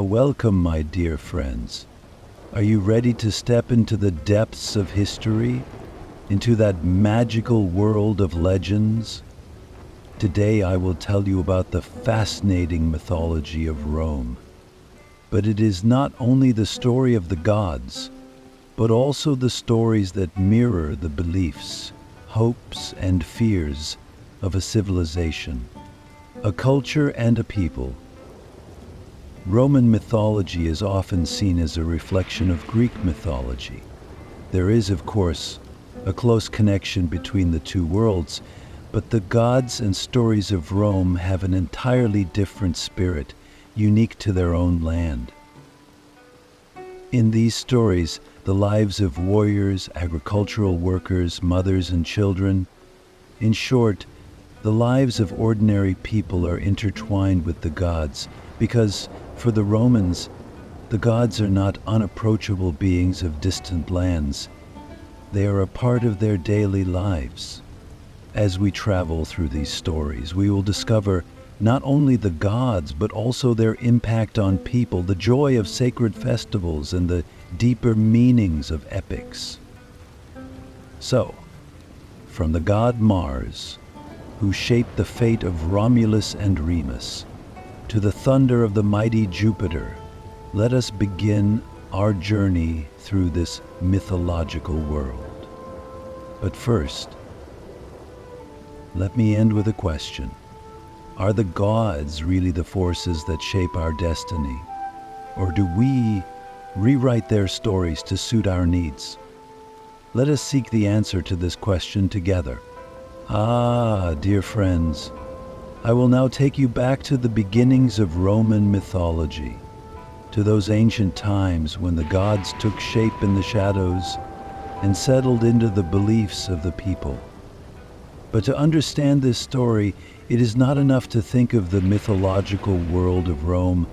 Welcome, my dear friends. Are you ready to step into the depths of history, into that magical world of legends? Today I will tell you about the fascinating mythology of Rome. But it is not only the story of the gods, but also the stories that mirror the beliefs, hopes, and fears of a civilization, a culture, and a people. Roman mythology is often seen as a reflection of Greek mythology. There is, of course, a close connection between the two worlds, but the gods and stories of Rome have an entirely different spirit, unique to their own land. In these stories, the lives of warriors, agricultural workers, mothers, and children, in short, the lives of ordinary people are intertwined with the gods, because for the Romans, the gods are not unapproachable beings of distant lands. They are a part of their daily lives. As we travel through these stories, we will discover not only the gods, but also their impact on people, the joy of sacred festivals, and the deeper meanings of epics. So, from the god Mars, who shaped the fate of Romulus and Remus, to the thunder of the mighty Jupiter, let us begin our journey through this mythological world. But first, let me end with a question. Are the gods really the forces that shape our destiny? Or do we rewrite their stories to suit our needs? Let us seek the answer to this question together. Dear friends, I will now take you back to the beginnings of Roman mythology, to those ancient times when the gods took shape in the shadows and settled into the beliefs of the people. But to understand this story, it is not enough to think of the mythological world of Rome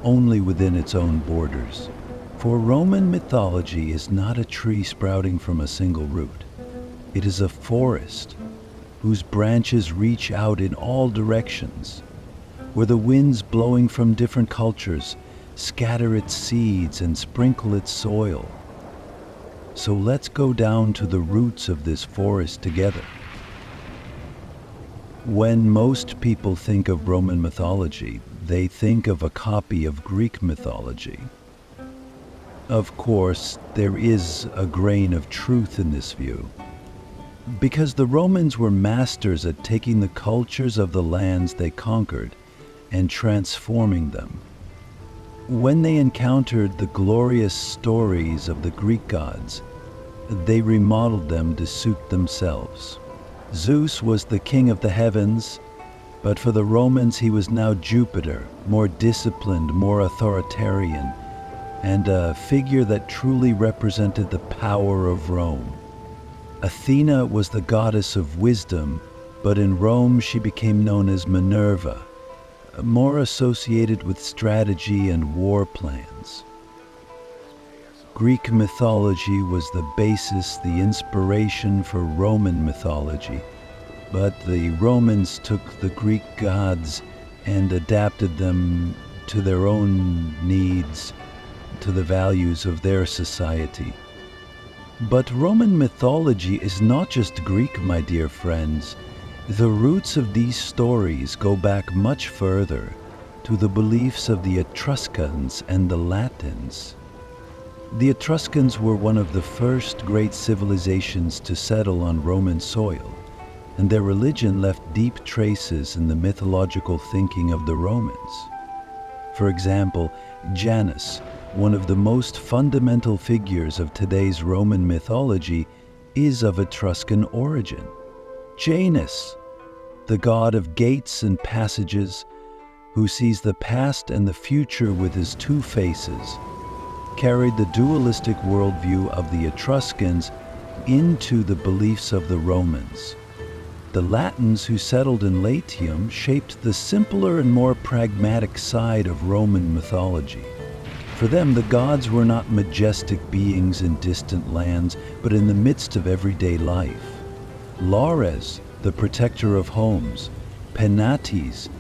only within its own borders. For Roman mythology is not a tree sprouting from a single root. It is a forest whose branches reach out in all directions, where the winds blowing from different cultures scatter its seeds and sprinkle its soil. So let's go down to the roots of this forest together. When most people think of Roman mythology, they think of a copy of Greek mythology. Of course, there is a grain of truth in this view, because the Romans were masters at taking the cultures of the lands they conquered and transforming them. When they encountered the glorious stories of the Greek gods, they remodeled them to suit themselves. Zeus was the king of the heavens, but for the Romans he was now Jupiter, more disciplined, more authoritarian, and a figure that truly represented the power of Rome. Athena was the goddess of wisdom, but in Rome she became known as Minerva, more associated with strategy and war plans. Greek mythology was the basis, the inspiration for Roman mythology, but the Romans took the Greek gods and adapted them to their own needs, to the values of their society. But Roman mythology is not just Greek, my dear friends. The roots of these stories go back much further, to the beliefs of the Etruscans and the Latins. The Etruscans were one of the first great civilizations to settle on Roman soil, and their religion left deep traces in the mythological thinking of the Romans. For example, Janus, one of the most fundamental figures of today's Roman mythology, is of Etruscan origin. Janus, the god of gates and passages, who sees the past and the future with his two faces, carried the dualistic worldview of the Etruscans into the beliefs of the Romans. The Latins who settled in Latium shaped the simpler and more pragmatic side of Roman mythology. For them, the gods were not majestic beings in distant lands, but in the midst of everyday life. Lares, the protector of homes, Penates,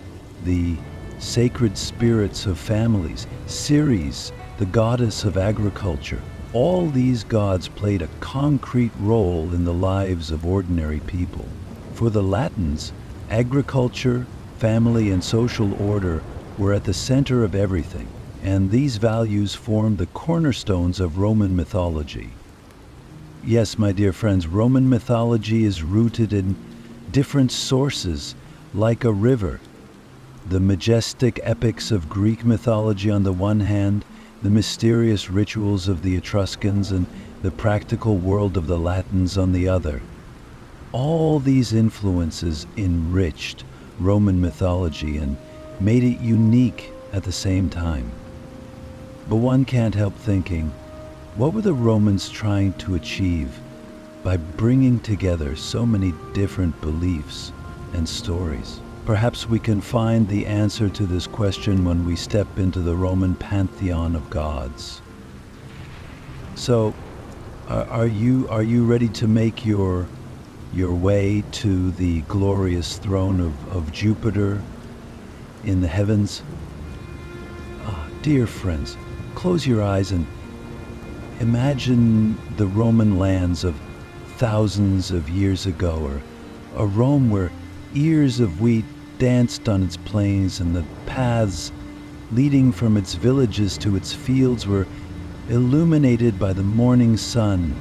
the sacred spirits of families, Ceres, the goddess of agriculture. All these gods played a concrete role in the lives of ordinary people. For the Latins, agriculture, family, and social order were at the center of everything, and these values formed the cornerstones of Roman mythology. Yes, my dear friends, Roman mythology is rooted in different sources, like a river. The majestic epics of Greek mythology on the one hand, the mysterious rituals of the Etruscans, and the practical world of the Latins on the other. All these influences enriched Roman mythology and made it unique at the same time. But one can't help thinking, what were the Romans trying to achieve by bringing together so many different beliefs and stories? Perhaps we can find the answer to this question when we step into the Roman pantheon of gods. So, are you ready to make your way to the glorious throne of Jupiter in the heavens? Dear friends, close your eyes and imagine the Roman lands of thousands of years ago, or a Rome where ears of wheat danced on its plains and the paths leading from its villages to its fields were illuminated by the morning sun.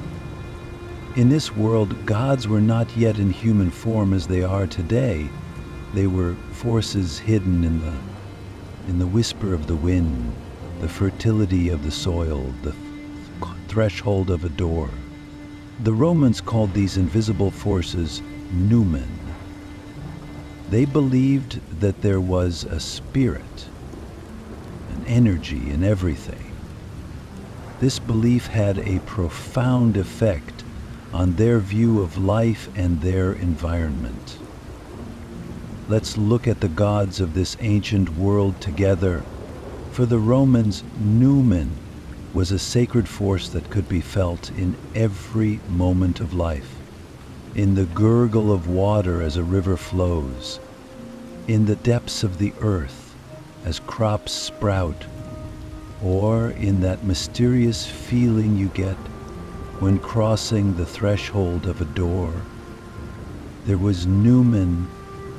In this world, gods were not yet in human form as they are today. They were forces hidden in the whisper of the wind, the fertility of the soil, the threshold of a door. The Romans called these invisible forces numen. They believed that there was a spirit, an energy in everything. This belief had a profound effect on their view of life and their environment. Let's look at the gods of this ancient world together. For the Romans, numen was a sacred force that could be felt in every moment of life. In the gurgle of water as a river flows, in the depths of the earth as crops sprout, or in that mysterious feeling you get when crossing the threshold of a door. There was numen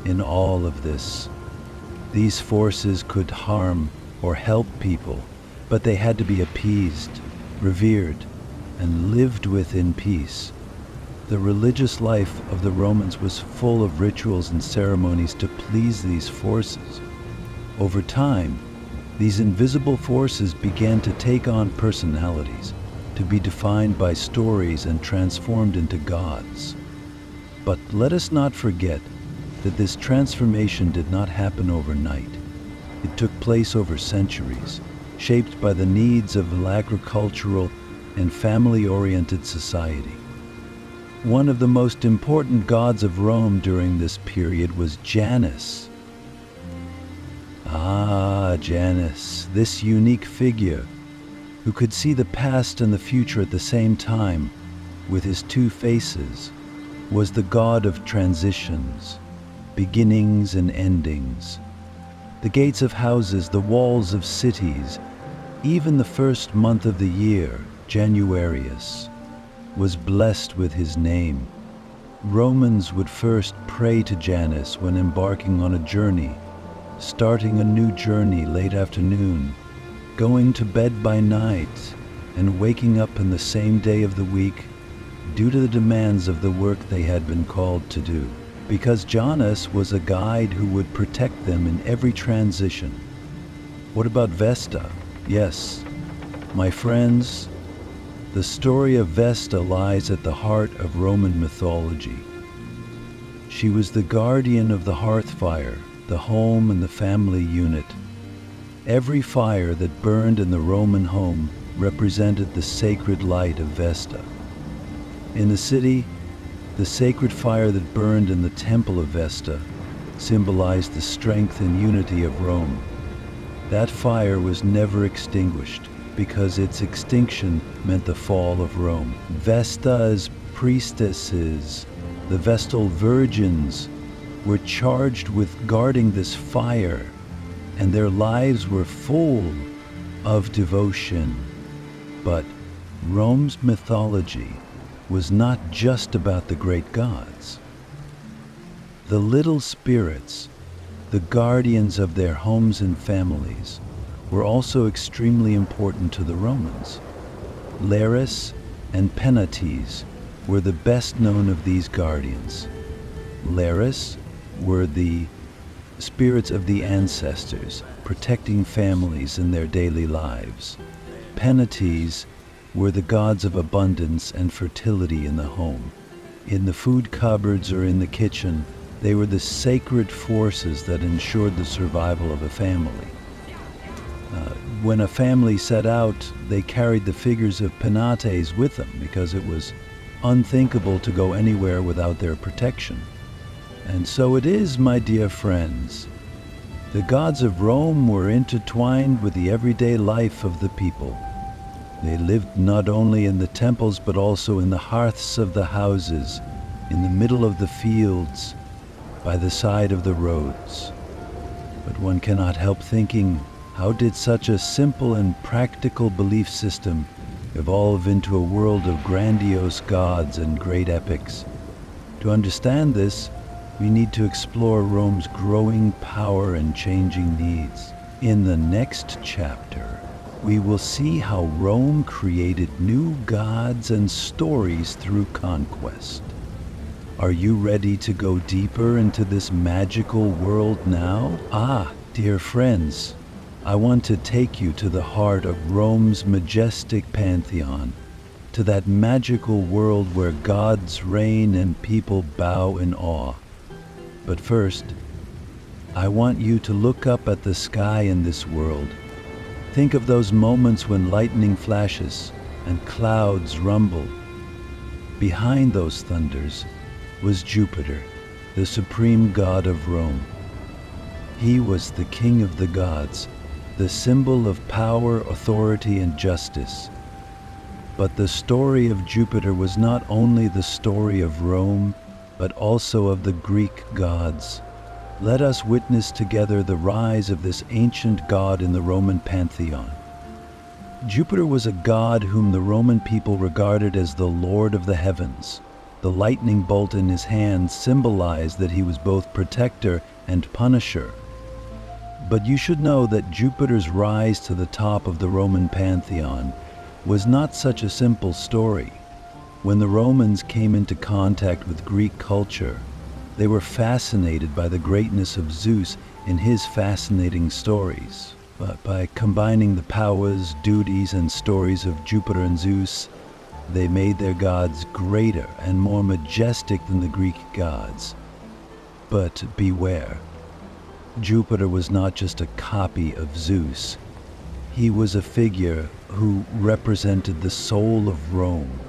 in all of this. These forces could harm or help people, but they had to be appeased, revered, and lived with in peace. The religious life of the Romans was full of rituals and ceremonies to please these forces. Over time, these invisible forces began to take on personalities, to be defined by stories and transformed into gods. But let us not forget that this transformation did not happen overnight. It took place over centuries, shaped by the needs of an agricultural and family-oriented society. One of the most important gods of Rome during this period was Janus. Janus, this unique figure who could see the past and the future at the same time with his two faces, was the god of transitions, beginnings and endings. The gates of houses, the walls of cities, even the first month of the year, Januarius, was blessed with his name. Romans would first pray to Janus when embarking on a journey, starting a new journey late afternoon, going to bed by night, and waking up in the same day of the week due to the demands of the work they had been called to do, because Janus was a guide who would protect them in every transition. What about Vesta? Yes, my friends, the story of Vesta lies at the heart of Roman mythology. She was the guardian of the hearth fire, the home and the family unit. Every fire that burned in the Roman home represented the sacred light of Vesta. In the city, the sacred fire that burned in the temple of Vesta symbolized the strength and unity of Rome. That fire was never extinguished, because its extinction meant the fall of Rome. Vesta's priestesses, the Vestal virgins, were charged with guarding this fire, and their lives were full of devotion. But Rome's mythology was not just about the great gods. The little spirits, the guardians of their homes and families, were also extremely important to the Romans. Lares and Penates were the best known of these guardians. Lares were the spirits of the ancestors, protecting families in their daily lives. Penates were the gods of abundance and fertility in the home. In the food cupboards or in the kitchen, they were the sacred forces that ensured the survival of a family. When a family set out, they carried the figures of Penates with them because it was unthinkable to go anywhere without their protection. And so it is, my dear friends. The gods of Rome were intertwined with the everyday life of the people. They lived not only in the temples but also in the hearths of the houses, in the middle of the fields, by the side of the roads. But one cannot help thinking, how did such a simple and practical belief system evolve into a world of grandiose gods and great epics? To understand this, we need to explore Rome's growing power and changing needs. In the next chapter, we will see how Rome created new gods and stories through conquest. Are you ready to go deeper into this magical world now? Dear friends, I want to take you to the heart of Rome's majestic pantheon, to that magical world where gods reign and people bow in awe. But first, I want you to look up at the sky in this world. Think of those moments when lightning flashes and clouds rumble. Behind those thunders was Jupiter, the supreme god of Rome. He was the king of the gods, the symbol of power, authority, and justice. But the story of Jupiter was not only the story of Rome, but also of the Greek gods. Let us witness together the rise of this ancient god in the Roman pantheon. Jupiter was a god whom the Roman people regarded as the Lord of the heavens. The lightning bolt in his hand symbolized that he was both protector and punisher. But you should know that Jupiter's rise to the top of the Roman pantheon was not such a simple story. When the Romans came into contact with Greek culture, they were fascinated by the greatness of Zeus in his fascinating stories. But by combining the powers, duties, and stories of Jupiter and Zeus, they made their gods greater and more majestic than the Greek gods. But beware. Jupiter was not just a copy of Zeus. He was a figure who represented the soul of Rome,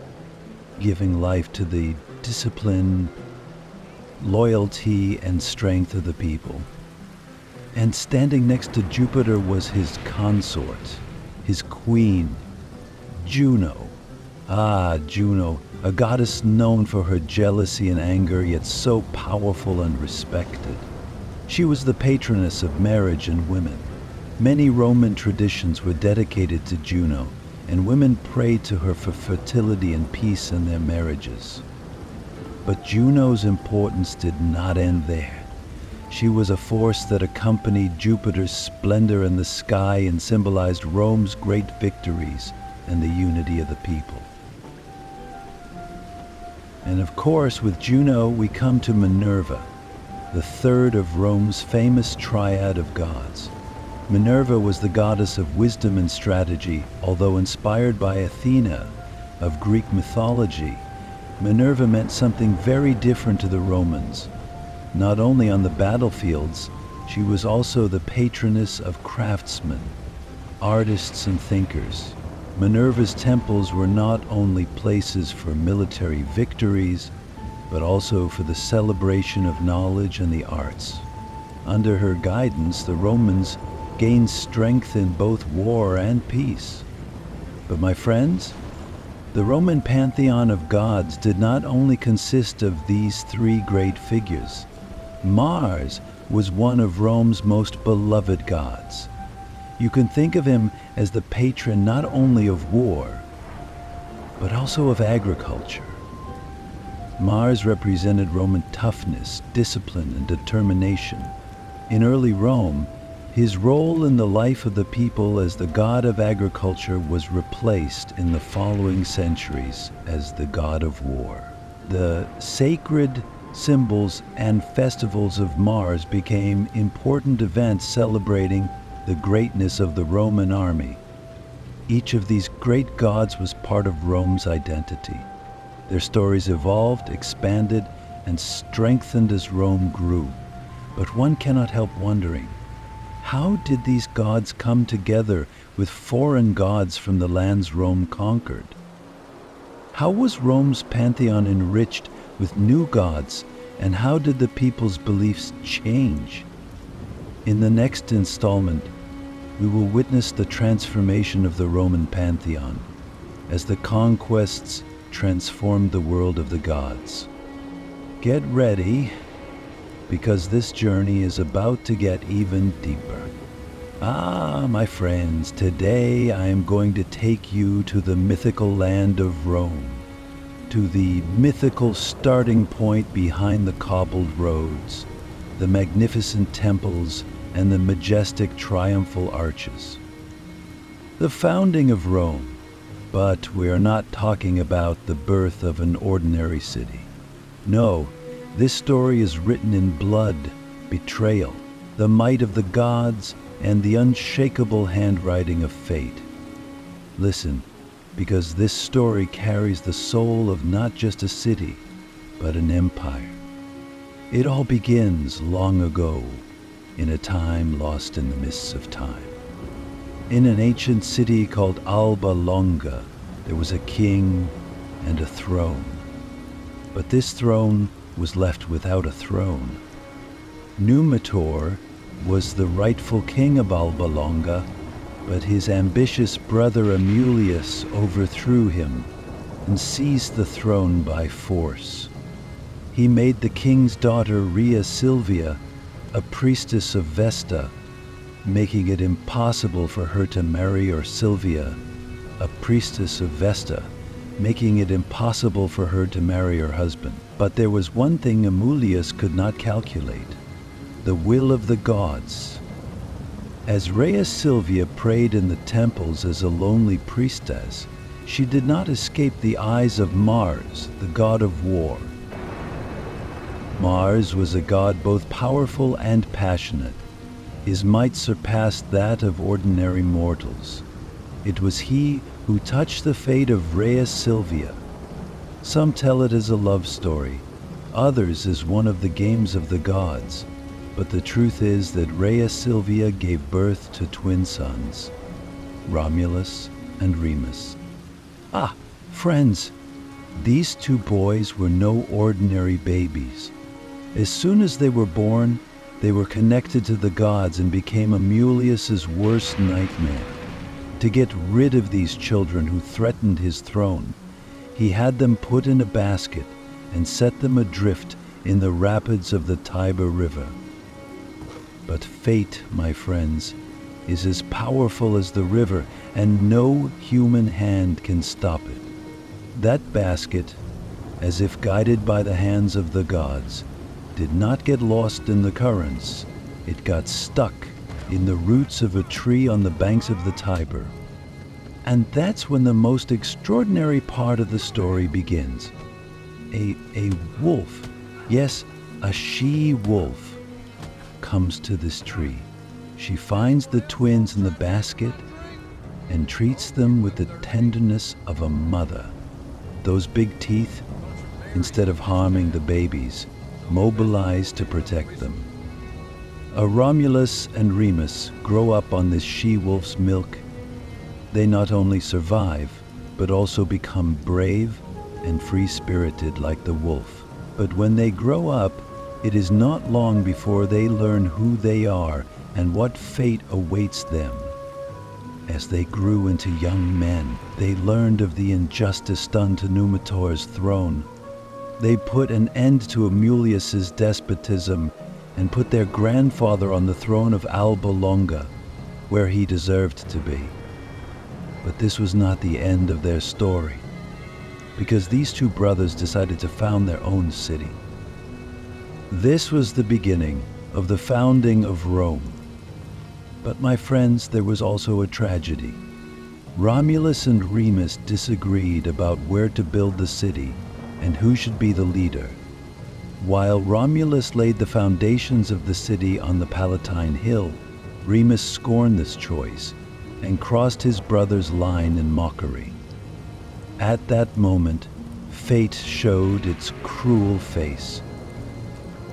giving life to the discipline, loyalty, and strength of the people. And standing next to Jupiter was his consort, his queen, Juno. Juno, a goddess known for her jealousy and anger, yet so powerful and respected. She was the patroness of marriage and women. Many Roman traditions were dedicated to Juno, and women prayed to her for fertility and peace in their marriages. But Juno's importance did not end there. She was a force that accompanied Jupiter's splendor in the sky and symbolized Rome's great victories and the unity of the people. And of course, with Juno, we come to Minerva, the third of Rome's famous triad of gods. Minerva was the goddess of wisdom and strategy. Although inspired by Athena of Greek mythology, Minerva meant something very different to the Romans. Not only on the battlefields, she was also the patroness of craftsmen, artists, and thinkers. Minerva's temples were not only places for military victories, but also for the celebration of knowledge and the arts. Under her guidance, the Romans gained strength in both war and peace. But my friends, the Roman pantheon of gods did not only consist of these three great figures. Mars was one of Rome's most beloved gods. You can think of him as the patron not only of war, but also of agriculture. Mars represented Roman toughness, discipline, and determination. In early Rome, his role in the life of the people as the god of agriculture was replaced in the following centuries as the god of war. The sacred symbols and festivals of Mars became important events celebrating the greatness of the Roman army. Each of these great gods was part of Rome's identity. Their stories evolved, expanded, and strengthened as Rome grew. But one cannot help wondering, how did these gods come together with foreign gods from the lands Rome conquered? How was Rome's pantheon enriched with new gods, and how did the people's beliefs change? In the next installment, we will witness the transformation of the Roman pantheon as the conquests transformed the world of the gods. Get ready, because this journey is about to get even deeper. My friends, today I am going to take you to the mythical land of Rome, to the mythical starting point behind the cobbled roads, the magnificent temples, and the majestic triumphal arches. The founding of Rome, but we are not talking about the birth of an ordinary city. No, this story is written in blood, betrayal, the might of the gods, and the unshakable handwriting of fate. Listen, because this story carries the soul of not just a city, but an empire. It all begins long ago, in a time lost in the mists of time. In an ancient city called Alba Longa, there was a king and a throne. But this throne was left without a throne. Numitor was the rightful king of Alba Longa, but his ambitious brother Amulius overthrew him and seized the throne by force. He made the king's daughter Rhea Silvia a priestess of Vesta, making it impossible for her to marry, or Silvia, a priestess of Vesta, making it impossible for her to marry her husband. But there was one thing Amulius could not calculate: the will of the gods. As Rhea Silvia prayed in the temples as a lonely priestess, she did not escape the eyes of Mars, the god of war. Mars was a god both powerful and passionate. His might surpassed that of ordinary mortals. It was he who touched the fate of Rhea Silvia. Some tell it as a love story, others as one of the games of the gods. But the truth is that Rhea Silvia gave birth to twin sons, Romulus and Remus. Friends, these two boys were no ordinary babies. As soon as they were born, they were connected to the gods and became Amulius's worst nightmare. To get rid of these children who threatened his throne, he had them put in a basket and set them adrift in the rapids of the Tiber River. But fate, my friends, is as powerful as the river, and no human hand can stop it. That basket, as if guided by the hands of the gods, did not get lost in the currents. It got stuck in the roots of a tree on the banks of the Tiber. And that's when the most extraordinary part of the story begins. A wolf, yes, a she-wolf, comes to this tree. She finds the twins in the basket and treats them with the tenderness of a mother. Those big teeth, instead of harming the babies, mobilize to protect them. Romulus and Remus grow up on this she-wolf's milk. They not only survive, but also become brave and free-spirited like the wolf. But when they grow up, it is not long before they learn who they are and what fate awaits them. As they grew into young men, they learned of the injustice done to Numitor's throne. They put an end to Amulius's despotism and put their grandfather on the throne of Alba Longa, where he deserved to be. But this was not the end of their story, because these two brothers decided to found their own city. This was the beginning of the founding of Rome. But my friends, there was also a tragedy. Romulus and Remus disagreed about where to build the city and who should be the leader. While Romulus laid the foundations of the city on the Palatine Hill, Remus scorned this choice and crossed his brother's line in mockery. At that moment, fate showed its cruel face.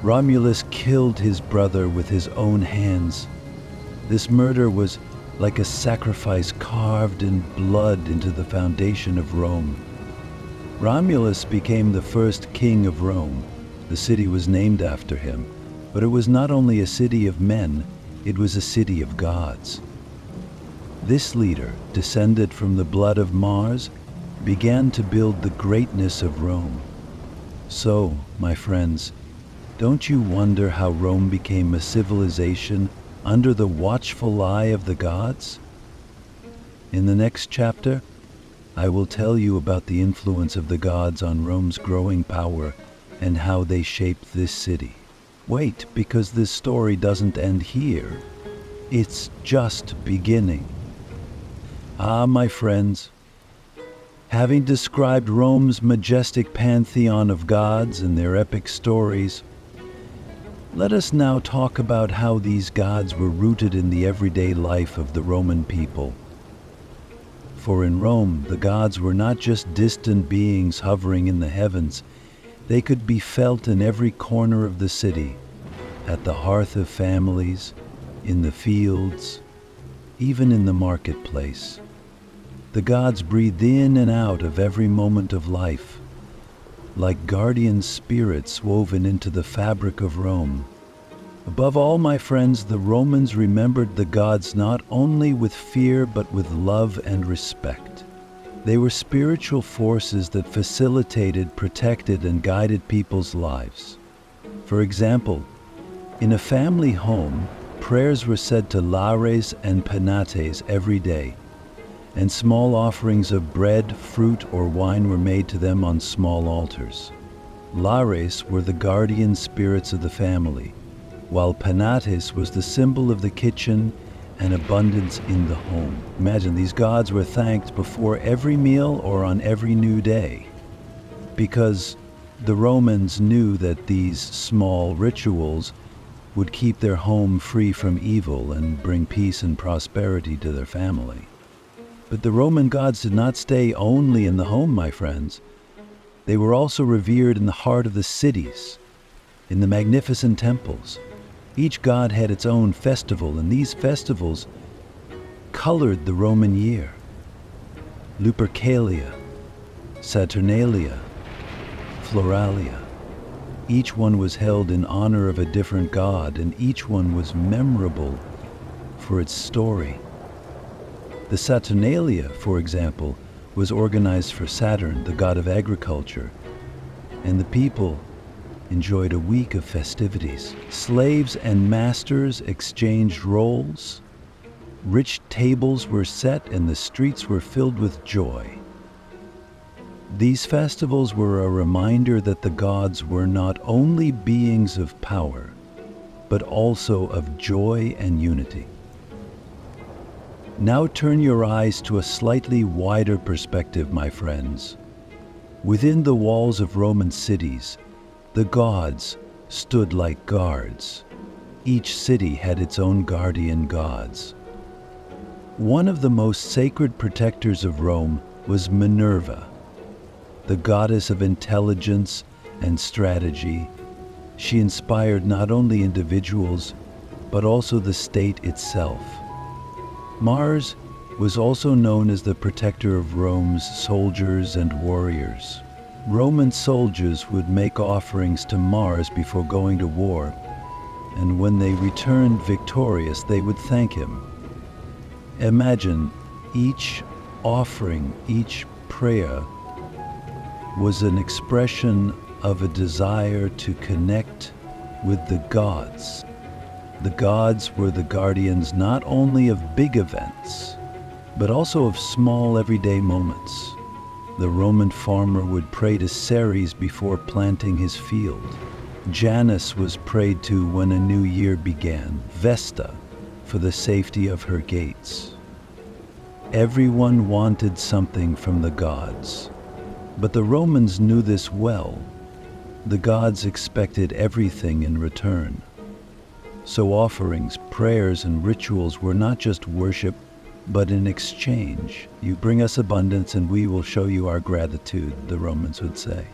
Romulus killed his brother with his own hands. This murder was like a sacrifice carved in blood into the foundation of Rome. Romulus became the first king of Rome. The city was named after him, but it was not only a city of men, it was a city of gods. This leader, descended from the blood of Mars, began to build the greatness of Rome. So, my friends, don't you wonder how Rome became a civilization under the watchful eye of the gods? In the next chapter, I will tell you about the influence of the gods on Rome's growing power and how they shaped this city. Wait, because this story doesn't end here. It's just beginning. Ah, my friends, having described Rome's majestic pantheon of gods and their epic stories, let us now talk about how these gods were rooted in the everyday life of the Roman people. For in Rome, the gods were not just distant beings hovering in the heavens. They could be felt in every corner of the city, at the hearth of families, in the fields, even in the marketplace. The gods breathed in and out of every moment of life, like guardian spirits woven into the fabric of Rome. Above all, my friends, the Romans remembered the gods not only with fear but with love and respect. They were spiritual forces that facilitated, protected, and guided people's lives. For example, in a family home, prayers were said to Lares and Penates every day, and small offerings of bread, fruit, or wine were made to them on small altars. Lares were the guardian spirits of the family, while Penates was the symbol of the kitchen and abundance in the home. Imagine, these gods were thanked before every meal or on every new day, because the Romans knew that these small rituals would keep their home free from evil and bring peace and prosperity to their family. But the Roman gods did not stay only in the home, my friends. They were also revered in the heart of the cities, in the magnificent temples. Each god had its own festival, and these festivals colored the Roman year. Lupercalia, Saturnalia, Floralia. Each one was held in honor of a different god, and each one was memorable for its story. The Saturnalia, for example, was organized for Saturn, the god of agriculture, and the people enjoyed a week of festivities. Slaves and masters exchanged roles. Rich tables were set and the streets were filled with joy. These festivals were a reminder that the gods were not only beings of power, but also of joy and unity. Now turn your eyes to a slightly wider perspective, my friends. Within the walls of Roman cities, the gods stood like guards. Each city had its own guardian gods. One of the most sacred protectors of Rome was Minerva, the goddess of intelligence and strategy. She inspired not only individuals, but also the state itself. Mars was also known as the protector of Rome's soldiers and warriors. Roman soldiers would make offerings to Mars before going to war, and when they returned victorious, they would thank him. Imagine Each offering, each prayer was an expression of a desire to connect with the gods. The gods were the guardians not only of big events, but also of small everyday moments. The Roman farmer would pray to Ceres before planting his field. Janus was prayed to when a new year began, Vesta for the safety of her gates. Everyone wanted something from the gods, but the Romans knew this well. The gods expected everything in return. So offerings, prayers, and rituals were not just worship, but an exchange. You bring us abundance and we will show you our gratitude, the Romans would say.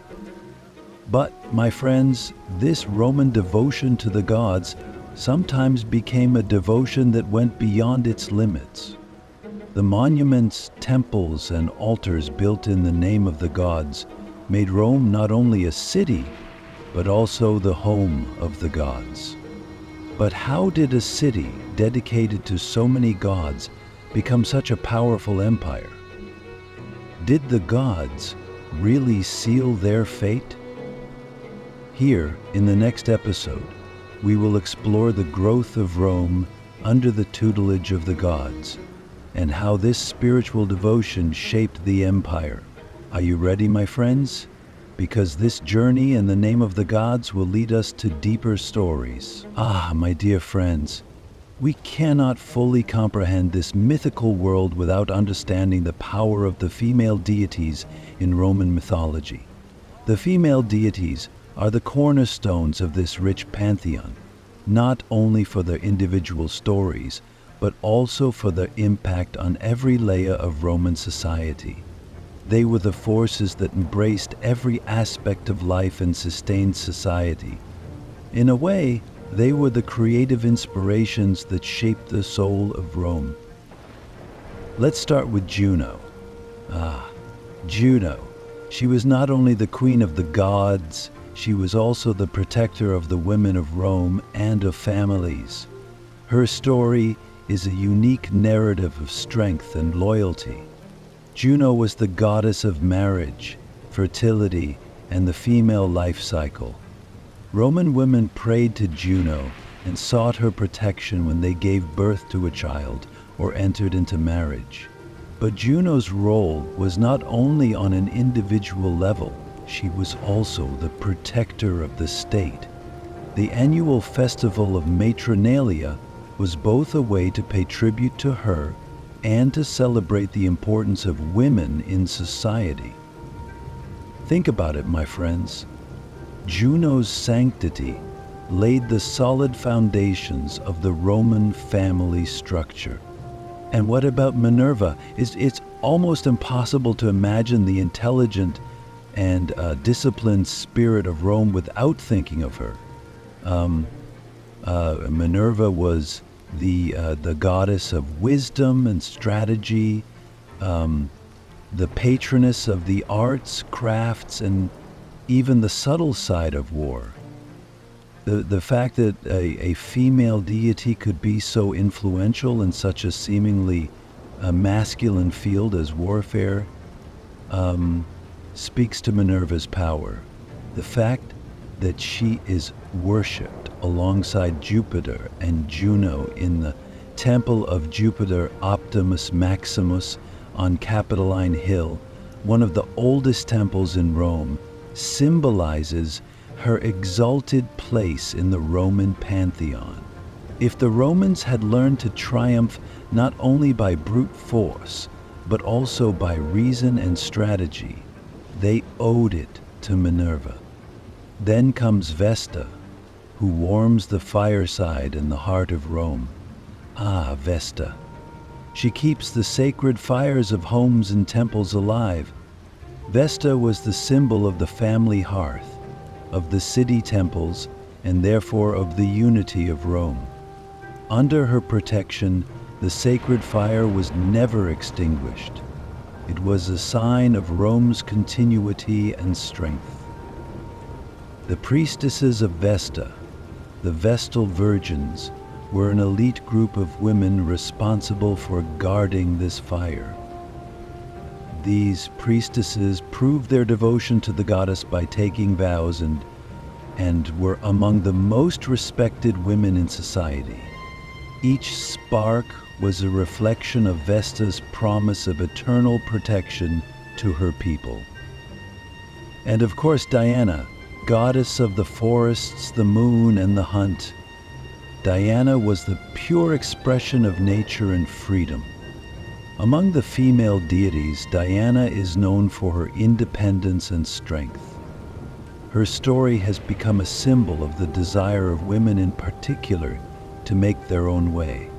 But, my friends, this Roman devotion to the gods sometimes became a devotion that went beyond its limits. The monuments, temples, and altars built in the name of the gods made Rome not only a city, but also the home of the gods. But how did a city dedicated to so many gods become such a powerful empire? Did the gods really seal their fate? Here, in the next episode, we will explore the growth of Rome under the tutelage of the gods, and how this spiritual devotion shaped the empire. Are you ready, my friends? Because this journey in the name of the gods will lead us to deeper stories. My dear friends, we cannot fully comprehend this mythical world without understanding the power of the female deities in Roman mythology. The female deities are the cornerstones of this rich pantheon, not only for their individual stories, but also for their impact on every layer of Roman society. They were the forces that embraced every aspect of life and sustained society. In a way, they were the creative inspirations that shaped the soul of Rome. Let's start with Juno. Juno. She was not only the queen of the gods, she was also the protector of the women of Rome and of families. Her story is a unique narrative of strength and loyalty. Juno was the goddess of marriage, fertility, and the female life cycle. Roman women prayed to Juno and sought her protection when they gave birth to a child or entered into marriage. But Juno's role was not only on an individual level, she was also the protector of the state. The annual festival of Saturnalia was both a way to pay tribute to her and to celebrate the importance of women in society. Think about it, my friends. Juno's sanctity laid the solid foundations of the Roman family structure. And what about Minerva? It's almost impossible to imagine the intelligent and disciplined spirit of Rome without thinking of her. Minerva was the goddess of wisdom and strategy, the patroness of the arts, crafts, and even the subtle side of war. The fact that a female deity could be so influential in such a seemingly masculine field as warfare speaks to Minerva's power. The fact that she is worshipped alongside Jupiter and Juno in the temple of Jupiter Optimus Maximus on Capitoline Hill, one of the oldest temples in Rome, symbolizes her exalted place in the Roman pantheon. If the Romans had learned to triumph not only by brute force, but also by reason and strategy, they owed it to Minerva. Then comes Vesta, who warms the fireside in the heart of Rome. Vesta. She keeps the sacred fires of homes and temples alive. Vesta was the symbol of the family hearth, of the city temples, and therefore of the unity of Rome. Under her protection, the sacred fire was never extinguished. It was a sign of Rome's continuity and strength. The priestesses of Vesta, the Vestal virgins, were an elite group of women responsible for guarding this fire. These priestesses proved their devotion to the goddess by taking vows and were among the most respected women in society. Each spark was a reflection of Vesta's promise of eternal protection to her people. And of course, Diana, goddess of the forests, the moon, and the hunt. Diana was the pure expression of nature and freedom. Among the female deities, Diana is known for her independence and strength. Her story has become a symbol of the desire of women in particular to make their own way.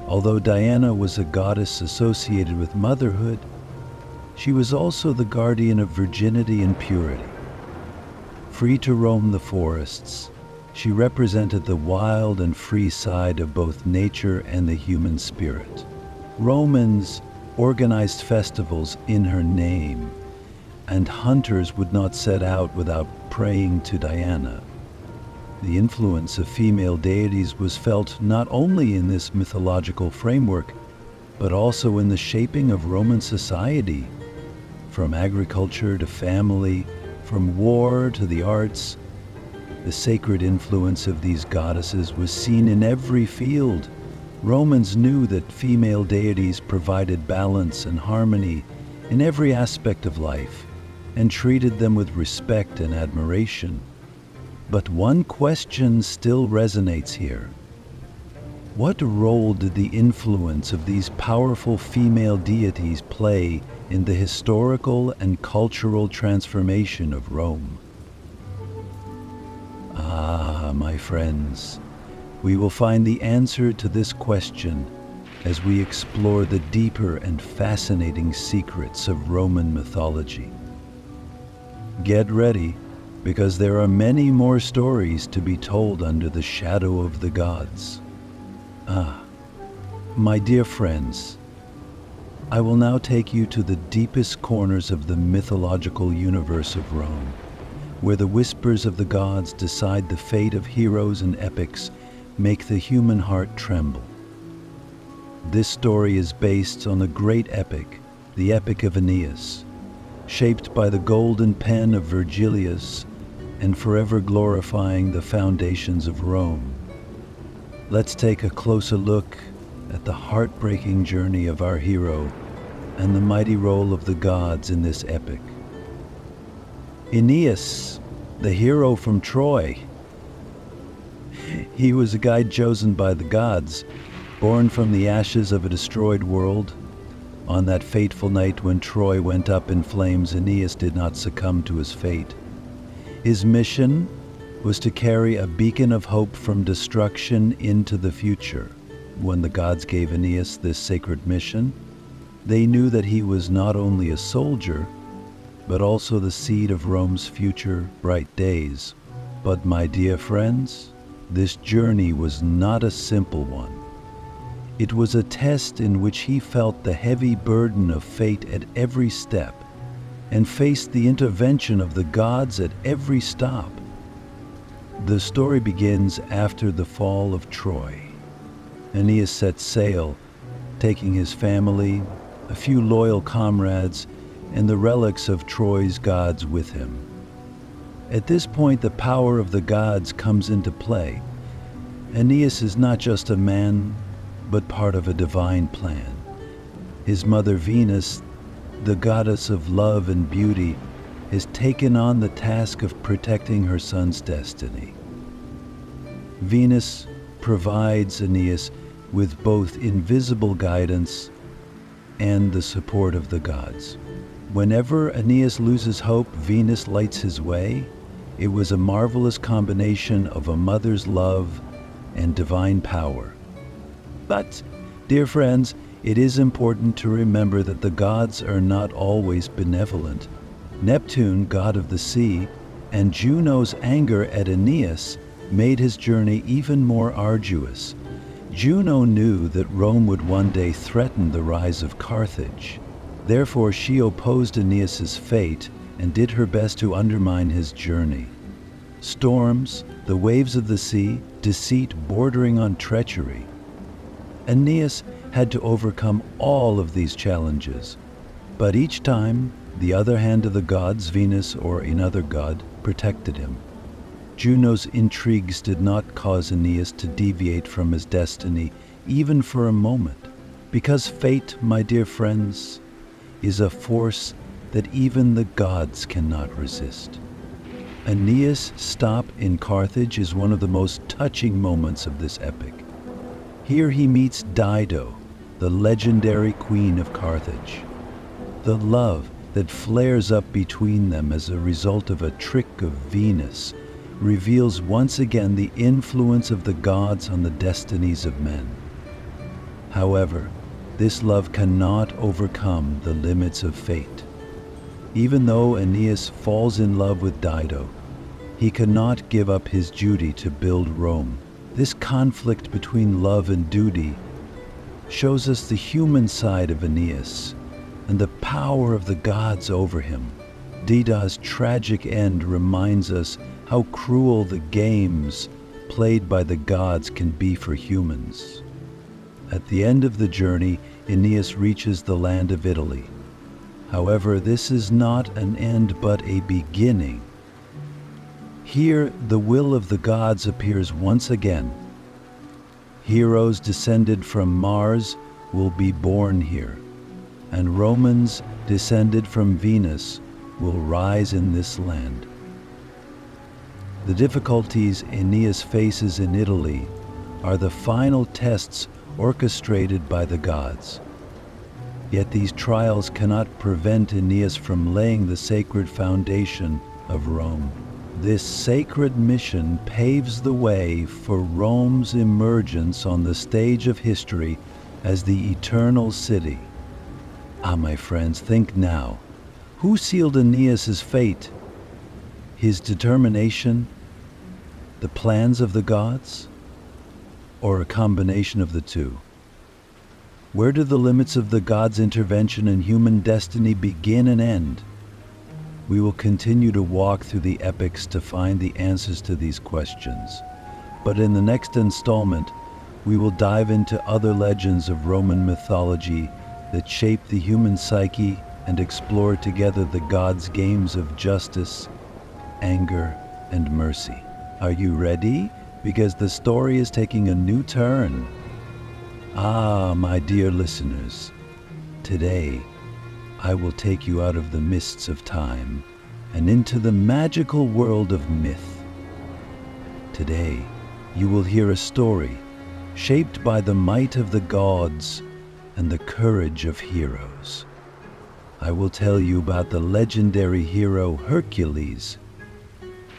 Although Diana was a goddess associated with motherhood, she was also the guardian of virginity and purity. Free to roam the forests, she represented the wild and free side of both nature and the human spirit. Romans organized festivals in her name, and hunters would not set out without praying to Diana. The influence of female deities was felt not only in this mythological framework, but also in the shaping of Roman society. From agriculture to family, from war to the arts, the sacred influence of these goddesses was seen in every field. Romans knew that female deities provided balance and harmony in every aspect of life and treated them with respect and admiration. But one question still resonates here. What role did the influence of these powerful female deities play in the historical and cultural transformation of Rome? Ah, my friends, we will find the answer to this question as we explore the deeper and fascinating secrets of Roman mythology. Get ready, because there are many more stories to be told under the shadow of the gods. Ah, my dear friends, I will now take you to the deepest corners of the mythological universe of Rome, where the whispers of the gods decide the fate of heroes and epics, make the human heart tremble. This story is based on a great epic, the Epic of Aeneas, shaped by the golden pen of Virgilius and forever glorifying the foundations of Rome. Let's take a closer look at the heartbreaking journey of our hero and the mighty role of the gods in this epic. Aeneas, the hero from Troy. He was a guy chosen by the gods, born from the ashes of a destroyed world. On that fateful night when Troy went up in flames, Aeneas did not succumb to his fate. His mission was to carry a beacon of hope from destruction into the future. When the gods gave Aeneas this sacred mission, they knew that he was not only a soldier, but also the seed of Rome's future bright days. But my dear friends, this journey was not a simple one. It was a test in which he felt the heavy burden of fate at every step and faced the intervention of the gods at every stop. The story begins after the fall of Troy. Aeneas set sail, taking his family, a few loyal comrades, and the relics of Troy's gods with him. At this point, the power of the gods comes into play. Aeneas is not just a man, but part of a divine plan. His mother Venus, the goddess of love and beauty, has taken on the task of protecting her son's destiny. Venus provides Aeneas with both invisible guidance and the support of the gods. Whenever Aeneas loses hope, Venus lights his way. It was a marvelous combination of a mother's love and divine power. But, dear friends, it is important to remember that the gods are not always benevolent. Neptune, god of the sea, and Juno's anger at Aeneas made his journey even more arduous. Juno knew that Rome would one day threaten the rise of Carthage. Therefore, she opposed Aeneas's fate and did her best to undermine his journey. Storms, the the waves of the sea, deceit bordering on treachery. Aeneas had to overcome all of these challenges, but each time, the other hand of the gods, Venus or another god, protected him. Juno's intrigues did not cause Aeneas to deviate from his destiny, even for a moment, because fate, my dear friends, is a force that even the gods cannot resist. Aeneas' stop in Carthage is one of the most touching moments of this epic. Here he meets Dido, the legendary queen of Carthage. The love that flares up between them as a result of a trick of Venus reveals once again the influence of the gods on the destinies of men. However, this love cannot overcome the limits of fate. Even though Aeneas falls in love with Dido, he cannot give up his duty to build Rome. This conflict between love and duty shows us the human side of Aeneas and the power of the gods over him. Dido's tragic end reminds us how cruel the games played by the gods can be for humans. At the end of the journey, Aeneas reaches the land of Italy. However, this is not an end but a beginning. Here, the will of the gods appears once again. Heroes descended from Mars will be born here, and Romans descended from Venus will rise in this land. The difficulties Aeneas faces in Italy are the final tests orchestrated by the gods. Yet these trials cannot prevent Aeneas from laying the sacred foundation of Rome. This sacred mission paves the way for Rome's emergence on the stage of history as the eternal city. Ah, my friends, think now. Who sealed Aeneas' fate? His determination? The plans of the gods? Or a combination of the two? Where do the limits of the gods' intervention in human destiny begin and end? We will continue to walk through the epics to find the answers to these questions. But in the next installment, we will dive into other legends of Roman mythology that shape the human psyche and explore together the gods' games of justice, anger, and mercy. Are you ready? Because the story is taking a new turn. Ah, my dear listeners, today I will take you out of the mists of time and into the magical world of myth. Today, you will hear a story shaped by the might of the gods and the courage of heroes. I will tell you about the legendary hero Hercules,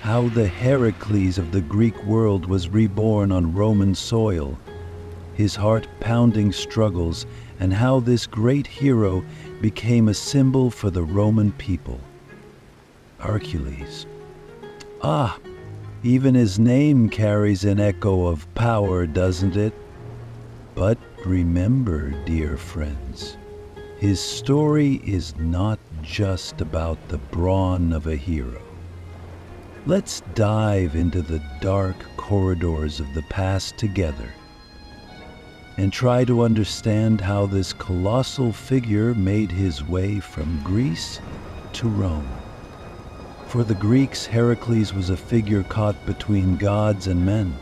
how the Hercules of the Greek world was reborn on Roman soil, his heart-pounding struggles, and how this great hero became a symbol for the Roman people. Hercules. Ah, even his name carries an echo of power, doesn't it? But remember, dear friends, his story is not just about the brawn of a hero. Let's dive into the dark corridors of the past together and try to understand how this colossal figure made his way from Greece to Rome. For the Greeks, Hercules was a figure caught between gods and men.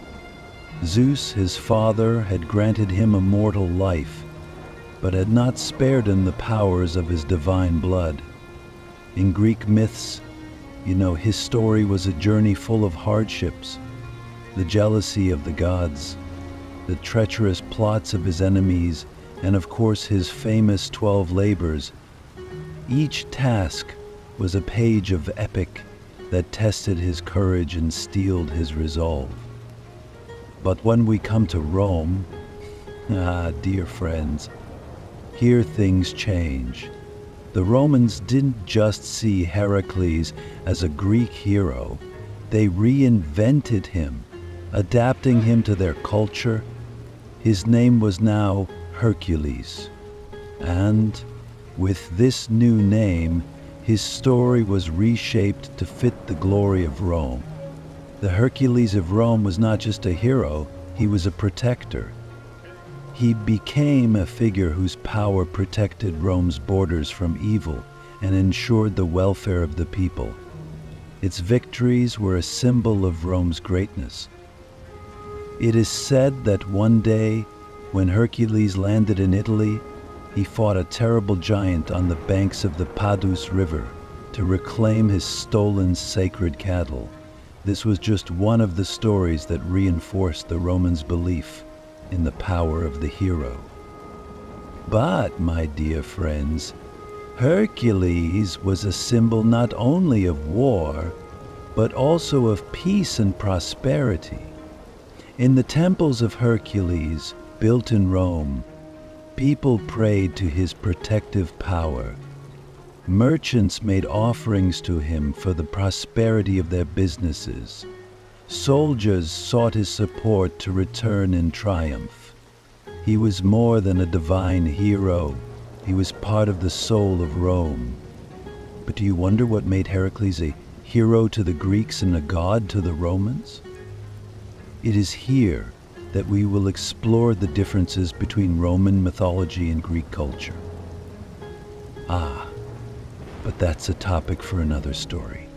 Zeus, his father, had granted him immortal life, but had not spared him the powers of his divine blood. In Greek myths, his story was a journey full of hardships, the jealousy of the gods, the treacherous plots of his enemies, and of course his famous 12 labors. Each task was a page of epic that tested his courage and steeled his resolve. But when we come to Rome, dear friends, here things change. The Romans didn't just see Hercules as a Greek hero, they reinvented him, adapting him to their culture. His name was now Hercules, and with this new name, his story was reshaped to fit the glory of Rome. The Hercules of Rome was not just a hero, he was a protector. He became a figure whose power protected Rome's borders from evil and ensured the welfare of the people. Its victories were a symbol of Rome's greatness. It is said that one day, when Hercules landed in Italy, he fought a terrible giant on the banks of the Padus River to reclaim his stolen sacred cattle. This was just one of the stories that reinforced the Romans' belief in the power of the hero. But, my dear friends, Hercules was a symbol not only of war, but also of peace and prosperity. In the temples of Hercules, built in Rome, people prayed to his protective power. Merchants made offerings to him for the prosperity of their businesses. Soldiers sought his support to return in triumph. He was more than a divine hero. He was part of the soul of Rome. But do you wonder what made Hercules a hero to the Greeks and a god to the Romans? It is here that we will explore the differences between Roman mythology and Greek culture. But that's a topic for another story.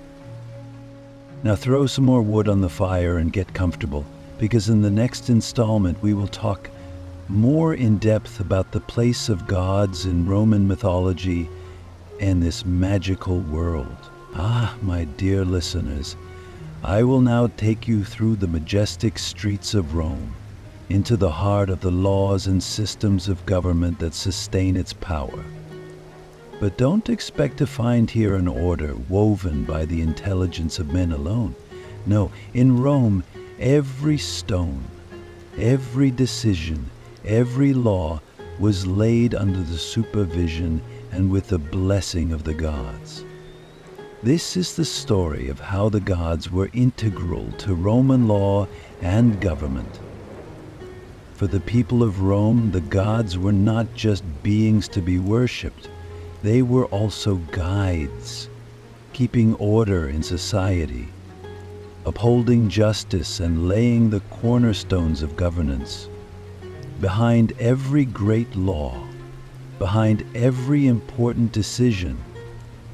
Now throw some more wood on the fire and get comfortable, because in the next installment we will talk more in depth about the place of gods in Roman mythology and this magical world. My dear listeners, I will now take you through the majestic streets of Rome, into the heart of the laws and systems of government that sustain its power. But don't expect to find here an order woven by the intelligence of men alone. No, in Rome, every stone, every decision, every law was laid under the supervision and with the blessing of the gods. This is the story of how the gods were integral to Roman law and government. For the people of Rome, the gods were not just beings to be worshipped. They were also guides, keeping order in society, upholding justice and laying the cornerstones of governance. Behind every great law, behind every important decision,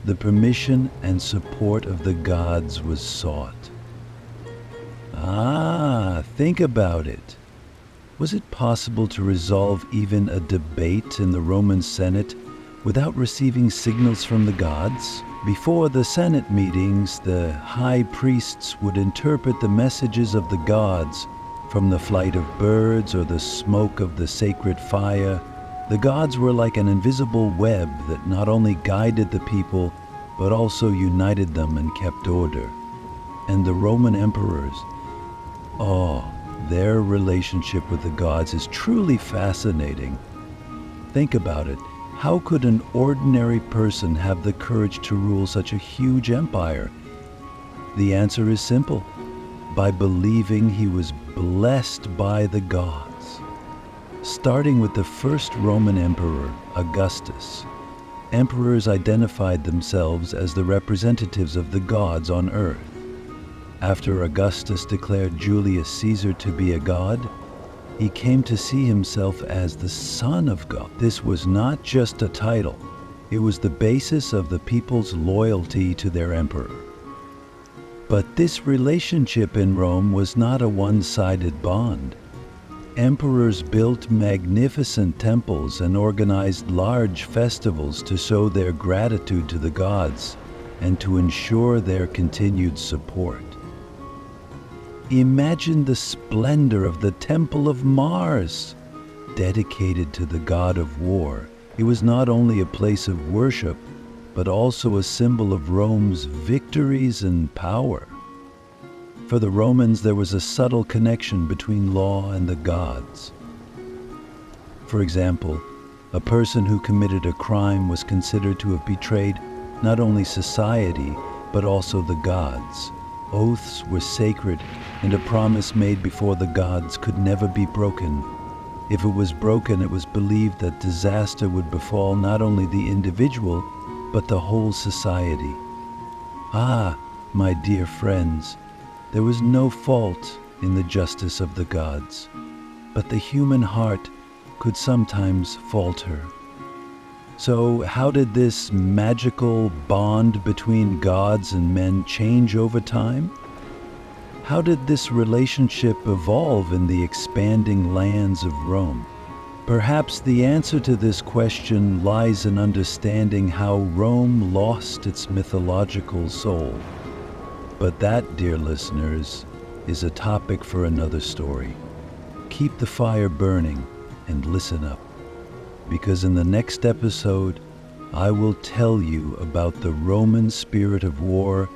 the permission and support of the gods was sought. Think about it. Was it possible to resolve even a debate in the Roman Senate without receiving signals from the gods? Before the Senate meetings, the high priests would interpret the messages of the gods from the flight of birds or the smoke of the sacred fire. The gods were like an invisible web that not only guided the people, but also united them and kept order. And the Roman emperors, their relationship with the gods is truly fascinating. Think about it. How could an ordinary person have the courage to rule such a huge empire? The answer is simple: by believing he was blessed by the gods. Starting with the first Roman emperor, Augustus, emperors identified themselves as the representatives of the gods on earth. After Augustus declared Julius Caesar to be a god, he came to see himself as the Son of God. This was not just a title, it was the basis of the people's loyalty to their emperor. But this relationship in Rome was not a one-sided bond. Emperors built magnificent temples and organized large festivals to show their gratitude to the gods and to ensure their continued support. Imagine the splendor of the Temple of Mars, dedicated to the god of war. It was not only a place of worship, but also a symbol of Rome's victories and power. For the Romans, there was a subtle connection between law and the gods. For example, a person who committed a crime was considered to have betrayed not only society, but also the gods. Oaths were sacred, and a promise made before the gods could never be broken. If it was broken, it was believed that disaster would befall not only the individual, but the whole society. My dear friends, There was no fault in the justice of the gods, but the human heart could sometimes falter. So how did this magical bond between gods and men change over time? How did this relationship evolve in the expanding lands of Rome? Perhaps the answer to this question lies in understanding how Rome lost its mythological soul. But that, dear listeners, is a topic for another story. Keep the fire burning and listen up, because in the next episode, I will tell you about the Roman spirit of war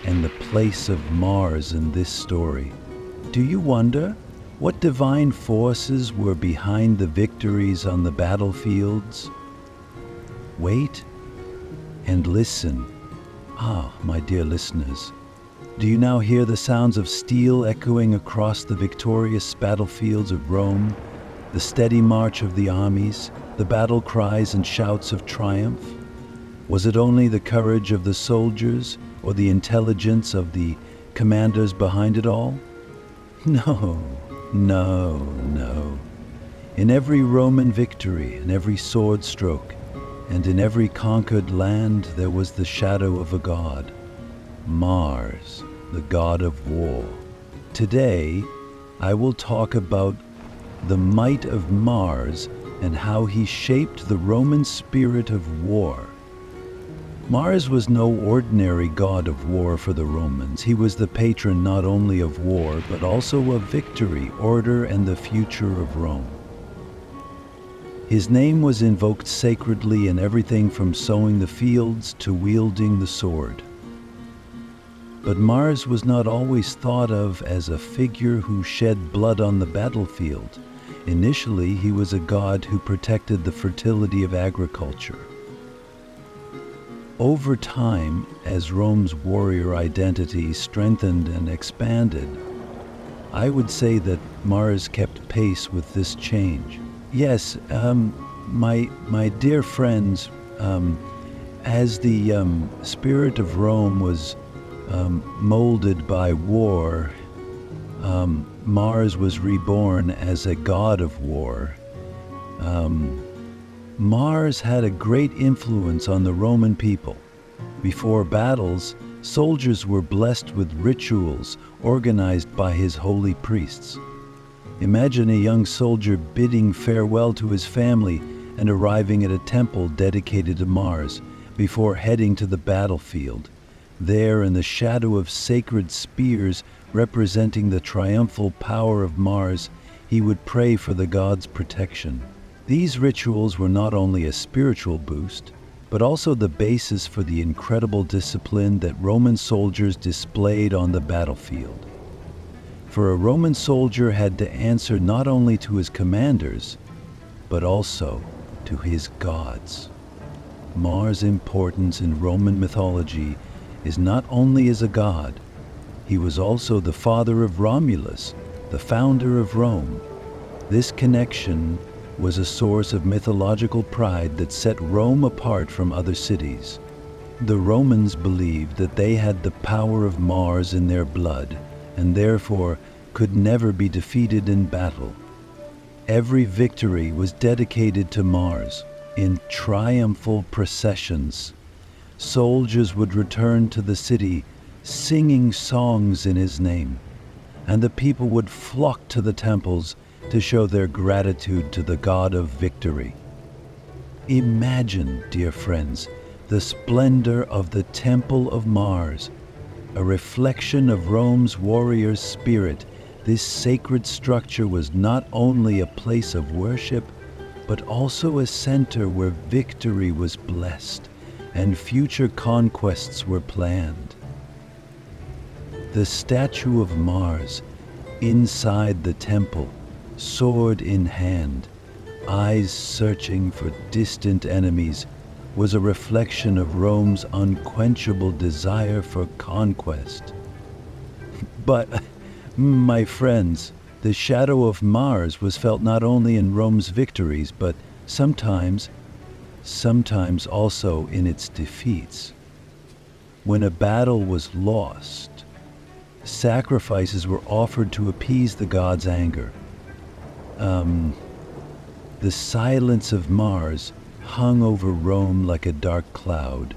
and the place of Mars in this story. Do you wonder what divine forces were behind the victories on the battlefields? Wait and listen. My dear listeners, do you now hear the sounds of steel echoing across the victorious battlefields of Rome, the steady march of the armies, the battle cries and shouts of triumph? Was it only the courage of the soldiers or the intelligence of the commanders behind it all? No. In every Roman victory, in every sword stroke, and in every conquered land, there was the shadow of a god, Mars, the god of war. Today, I will talk about the might of Mars and how he shaped the Roman spirit of war. Mars was no ordinary god of war for the Romans. He was the patron not only of war, but also of victory, order, and the future of Rome. His name was invoked sacredly in everything from sowing the fields to wielding the sword. But Mars was not always thought of as a figure who shed blood on the battlefield. Initially, he was a god who protected the fertility of agriculture. Over time, as Rome's warrior identity strengthened and expanded, I would say that Mars kept pace with this change. Yes, my dear friends, as the spirit of Rome was molded by war, Mars was reborn as a god of war. Mars had a great influence on the Roman people. Before battles, soldiers were blessed with rituals organized by his holy priests. Imagine a young soldier bidding farewell to his family and arriving at a temple dedicated to Mars before heading to the battlefield. There, in the shadow of sacred spears representing the triumphal power of Mars, he would pray for the god's protection. These rituals were not only a spiritual boost, but also the basis for the incredible discipline that Roman soldiers displayed on the battlefield. For a Roman soldier had to answer not only to his commanders, but also to his gods. Mars' importance in Roman mythology is not only as a god, he was also the father of Romulus, the founder of Rome. This connection was a source of mythological pride that set Rome apart from other cities. The Romans believed that they had the power of Mars in their blood, and therefore could never be defeated in battle. Every victory was dedicated to Mars. In triumphal processions, soldiers would return to the city singing songs in his name, and the people would flock to the temples to show their gratitude to the god of victory. Imagine, dear friends, the splendor of the Temple of Mars, a reflection of Rome's warrior spirit. This sacred structure was not only a place of worship, but also a center where victory was blessed and future conquests were planned. The statue of Mars, inside the temple, sword in hand, eyes searching for distant enemies, was a reflection of Rome's unquenchable desire for conquest. But, my friends, the shadow of Mars was felt not only in Rome's victories, but sometimes also in its defeats. When a battle was lost, sacrifices were offered to appease the gods' anger. The silence of Mars hung over Rome like a dark cloud.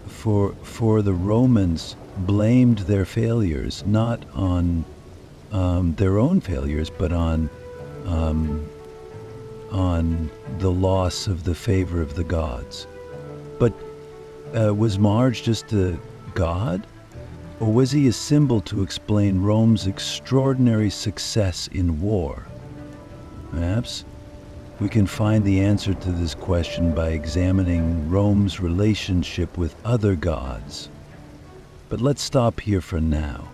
For the Romans blamed their failures not on their own failures, but on the loss of the favor of the gods. But was Mars just a god? Or was he a symbol to explain Rome's extraordinary success in war? Perhaps we can find the answer to this question by examining Rome's relationship with other gods. But let's stop here for now,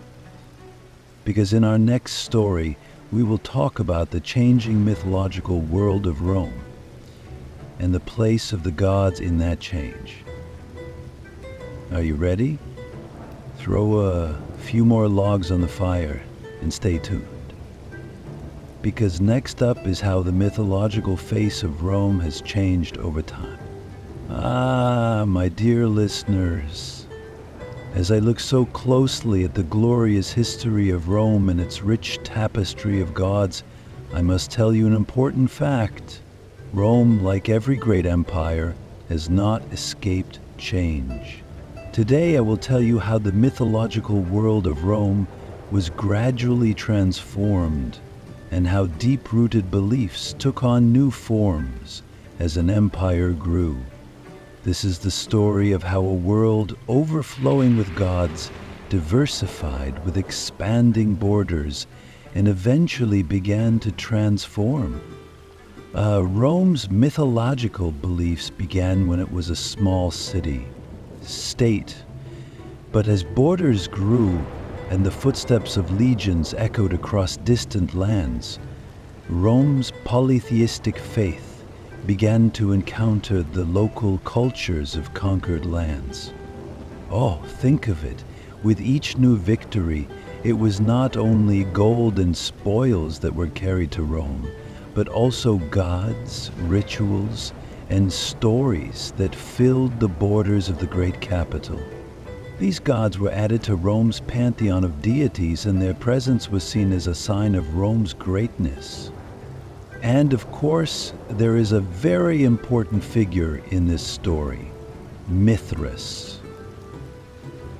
because in our next story, we will talk about the changing mythological world of Rome and the place of the gods in that change. Are you ready? Throw a few more logs on the fire and stay tuned. Because next up is how the mythological face of Rome has changed over time. Ah, my dear listeners, as I look so closely at the glorious history of Rome and its rich tapestry of gods, I must tell you an important fact. Rome, like every great empire, has not escaped change. Today I will tell you how the mythological world of Rome was gradually transformed and how deep-rooted beliefs took on new forms as an empire grew. This is the story of how a world overflowing with gods diversified with expanding borders and eventually began to transform. Rome's mythological beliefs began when it was a small state, but as borders grew and the footsteps of legions echoed across distant lands, Rome's polytheistic faith began to encounter the local cultures of conquered lands. Oh, think of it. With each new victory, it was not only gold and spoils that were carried to Rome, but also gods, rituals, and stories that filled the borders of the great capital. These gods were added to Rome's pantheon of deities, and their presence was seen as a sign of Rome's greatness. And of course, there is a very important figure in this story, Mithras.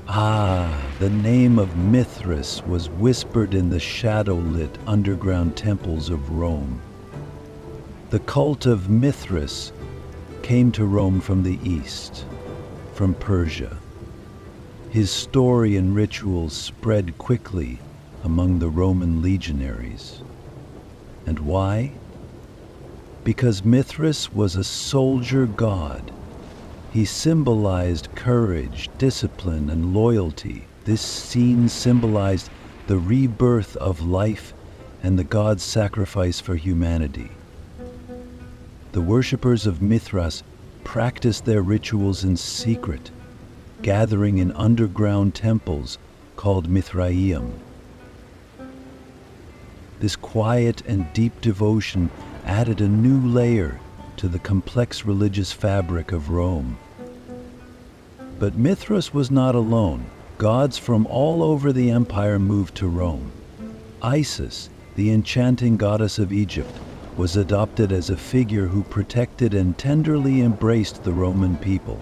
The name of Mithras was whispered in the shadow-lit underground temples of Rome. The cult of Mithras came to Rome from the east, from Persia. His story and rituals spread quickly among the Roman legionaries. And why? Because Mithras was a soldier god. He symbolized courage, discipline, and loyalty. This scene symbolized the rebirth of life and the god's sacrifice for humanity. The worshippers of Mithras practiced their rituals in secret, gathering in underground temples called Mithraeum. This quiet and deep devotion added a new layer to the complex religious fabric of Rome. But Mithras was not alone. Gods from all over the empire moved to Rome. Isis, the enchanting goddess of Egypt, was adopted as a figure who protected and tenderly embraced the Roman people.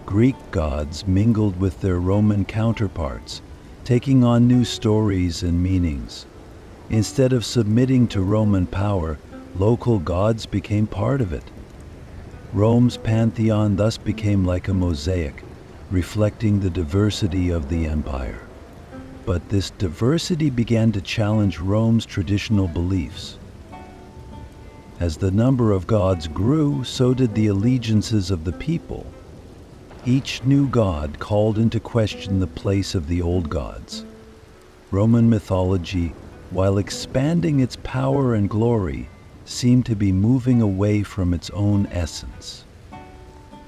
Greek gods mingled with their Roman counterparts, taking on new stories and meanings. Instead of submitting to Roman power, local gods became part of it. Rome's pantheon thus became like a mosaic, reflecting the diversity of the empire. But this diversity began to challenge Rome's traditional beliefs. As the number of gods grew, so did the allegiances of the people. Each new god called into question the place of the old gods. Roman mythology, while expanding its power and glory, seemed to be moving away from its own essence.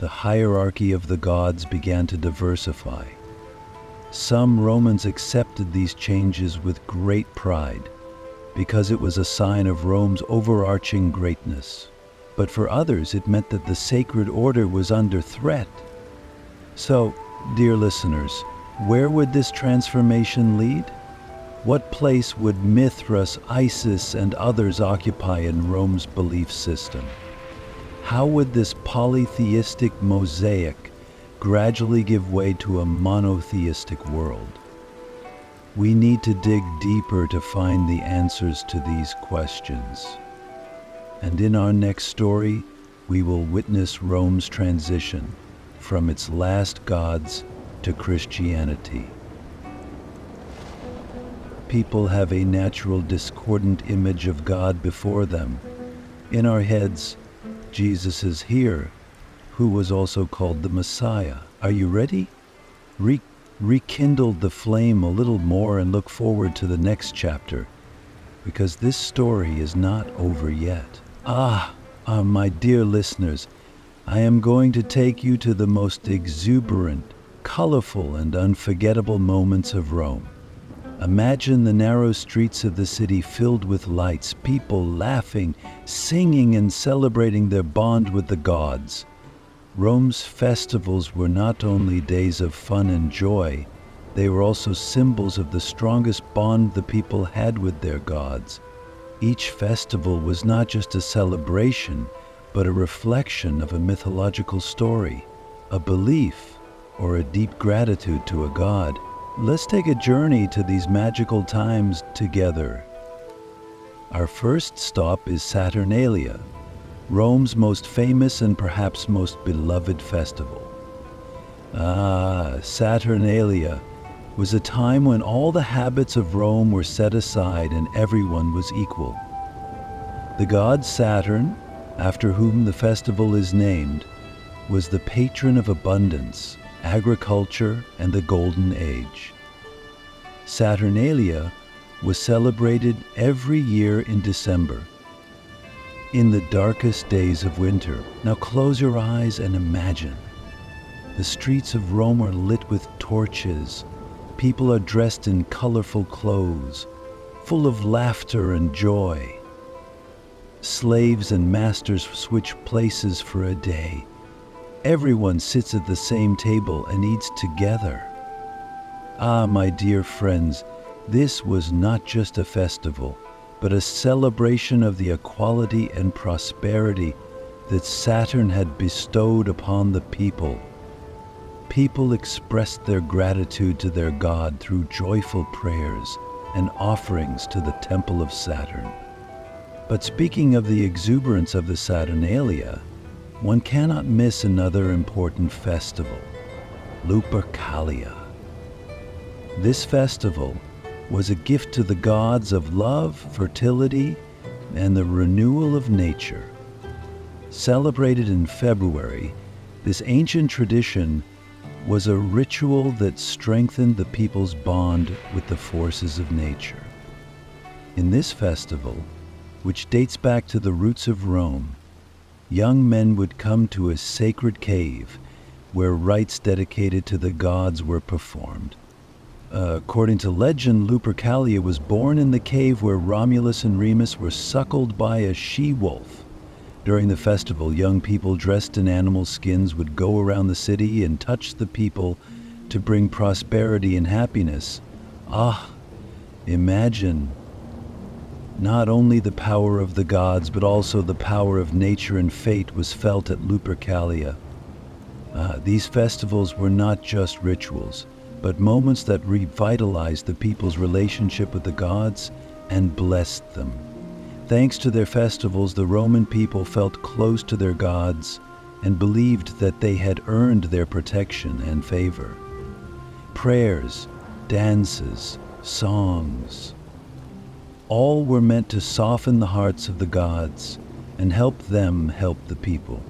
The hierarchy of the gods began to diversify. Some Romans accepted these changes with great pride, because it was a sign of Rome's overarching greatness. But for others, it meant that the sacred order was under threat. So, dear listeners, Where would this transformation lead? What place would Mithras, Isis, and others occupy in Rome's belief system? How would this polytheistic mosaic gradually give way to a monotheistic world? We need to dig deeper to find the answers to these questions. And in our next story, we will witness Rome's transition from its last gods to Christianity. People have a natural discordant image of God before them. In our heads, Jesus is here, who was also called the Messiah. Are you ready? Rekindle the flame a little more and look forward to the next chapter, because this story is not over yet. My dear listeners, I am going to take you to the most exuberant, colorful, and unforgettable moments of Rome. Imagine the narrow streets of the city filled with lights, people laughing, singing, and celebrating their bond with the gods. Rome's festivals were not only days of fun and joy, they were also symbols of the strongest bond the people had with their gods. Each festival was not just a celebration, but a reflection of a mythological story, a belief, or a deep gratitude to a god. Let's take a journey to these magical times together. Our first stop is Saturnalia, Rome's most famous and perhaps most beloved festival. Saturnalia was a time when all the habits of Rome were set aside and everyone was equal. The god Saturn, after whom the festival is named, was the patron of abundance, agriculture, and the Golden Age. Saturnalia was celebrated every year in December, in the darkest days of winter. Now close your eyes and imagine. The streets of Rome are lit with torches. People are dressed in colorful clothes, full of laughter and joy. Slaves and masters switch places for a day. Everyone sits at the same table and eats together. My dear friends, this was not just a festival, but a celebration of the equality and prosperity that Saturn had bestowed upon the people. People expressed their gratitude to their god through joyful prayers and offerings to the temple of Saturn. But speaking of the exuberance of the Saturnalia, one cannot miss another important festival, Lupercalia. This festival was a gift to the gods of love, fertility, and the renewal of nature. Celebrated in February, this ancient tradition was a ritual that strengthened the people's bond with the forces of nature. In this festival, which dates back to the roots of Rome, young men would come to a sacred cave where rites dedicated to the gods were performed. According to legend, Lupercalia was born in the cave where Romulus and Remus were suckled by a she-wolf. During the festival, young people dressed in animal skins would go around the city and touch the people to bring prosperity and happiness. Imagine not only the power of the gods, but also the power of nature and fate was felt at Lupercalia. These festivals were not just rituals, but moments that revitalized the people's relationship with the gods and blessed them. Thanks to their festivals, the Roman people felt close to their gods and believed that they had earned their protection and favor. Prayers, dances, songs, all were meant to soften the hearts of the gods and help them help the people.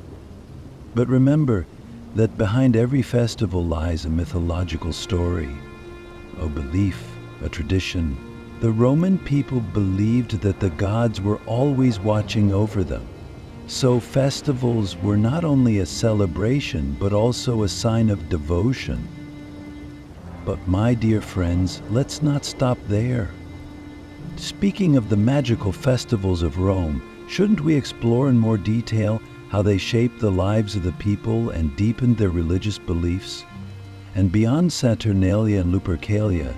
But remember that behind every festival lies a mythological story, a belief, a tradition. The Roman people believed that the gods were always watching over them. So festivals were not only a celebration, but also a sign of devotion. But my dear friends, let's not stop there. Speaking of the magical festivals of Rome, shouldn't we explore in more detail how they shaped the lives of the people and deepened their religious beliefs? And beyond Saturnalia and Lupercalia,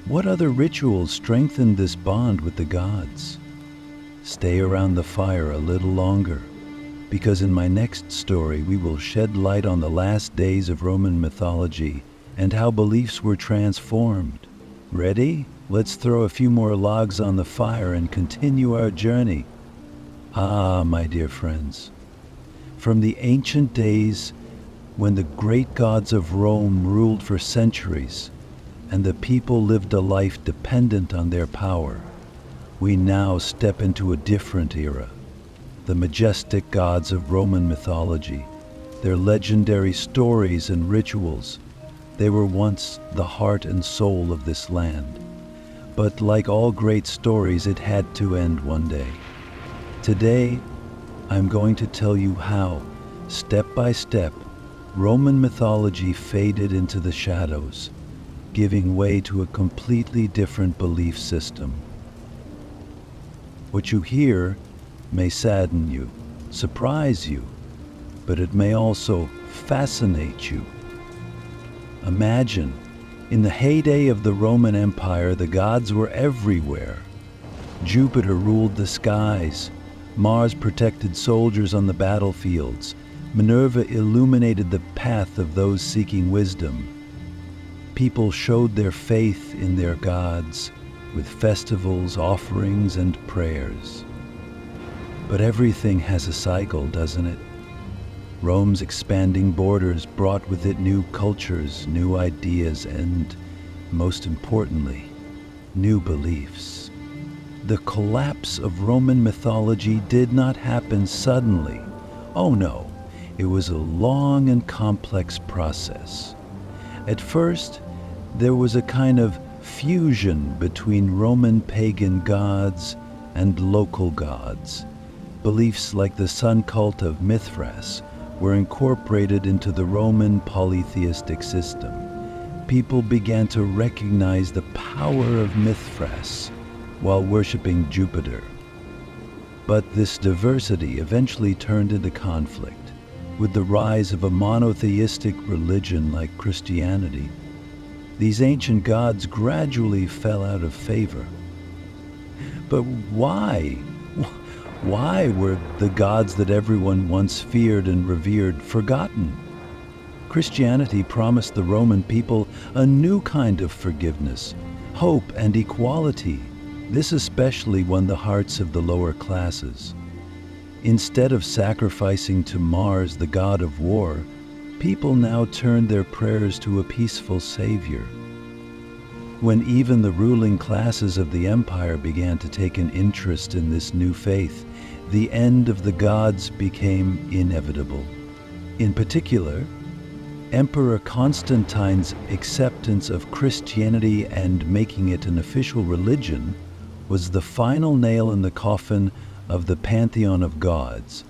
what other rituals strengthen this bond with the gods? Stay around the fire a little longer, because in my next story we will shed light on the last days of Roman mythology and how beliefs were transformed. Ready? Let's throw a few more logs on the fire and continue our journey. Ah, my dear friends, from the ancient days when the great gods of Rome ruled for centuries and the people lived a life dependent on their power, we now step into a different era. The majestic gods of Roman mythology, their legendary stories and rituals, they were once the heart and soul of this land. But like all great stories, it had to end one day. Today, I'm going to tell you how, step by step, Roman mythology faded into the shadows, giving way to a completely different belief system. What you hear may sadden you, surprise you, but it may also fascinate you. Imagine, in the heyday of the Roman Empire, the gods were everywhere. Jupiter ruled the skies, Mars protected soldiers on the battlefields, Minerva illuminated the path of those seeking wisdom. People showed their faith in their gods with festivals, offerings, and prayers. But everything has a cycle, doesn't it? Rome's expanding borders brought with it new cultures, new ideas, and, most importantly, new beliefs. The collapse of Roman mythology did not happen suddenly. Oh no, it was a long and complex process. At first, there was a kind of fusion between Roman pagan gods and local gods. Beliefs like the sun cult of Mithras were incorporated into the Roman polytheistic system. People began to recognize the power of Mithras while worshiping Jupiter. But this diversity eventually turned into conflict. With the rise of a monotheistic religion like Christianity, these ancient gods gradually fell out of favor. But why? Why were the gods that everyone once feared and revered forgotten? Christianity promised the Roman people a new kind of forgiveness, hope, and equality. This especially won the hearts of the lower classes. Instead of sacrificing to Mars, the god of war, people now turned their prayers to a peaceful savior. When even the ruling classes of the empire began to take an interest in this new faith, the end of the gods became inevitable. In particular, Emperor Constantine's acceptance of Christianity and making it an official religion was the final nail in the coffin of the pantheon of gods.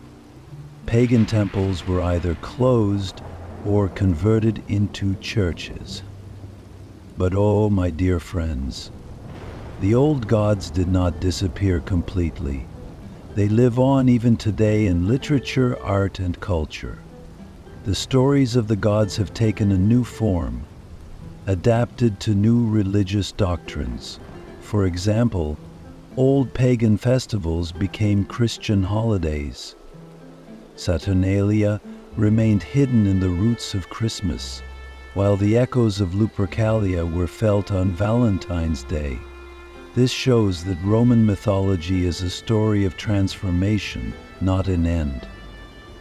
Pagan temples were either closed or converted into churches. But oh, my dear friends, the old gods did not disappear completely. They live on even today in literature, art, and culture. The stories of the gods have taken a new form, adapted to new religious doctrines. For example, old pagan festivals became Christian holidays. Saturnalia remained hidden in the roots of Christmas, while the echoes of Lupercalia were felt on Valentine's Day. This shows that Roman mythology is a story of transformation, not an end.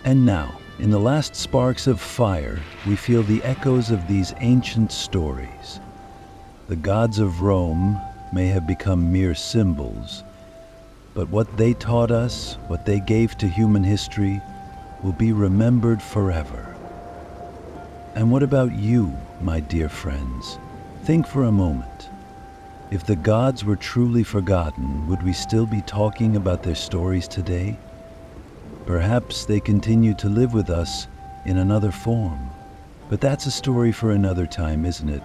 And now, in the last sparks of fire, we feel the echoes of these ancient stories. The gods of Rome may have become mere symbols, but what they taught us, what they gave to human history, will be remembered forever. And what about you, my dear friends? Think for a moment. If the gods were truly forgotten, would we still be talking about their stories today? Perhaps they continue to live with us in another form. But that's a story for another time, isn't it?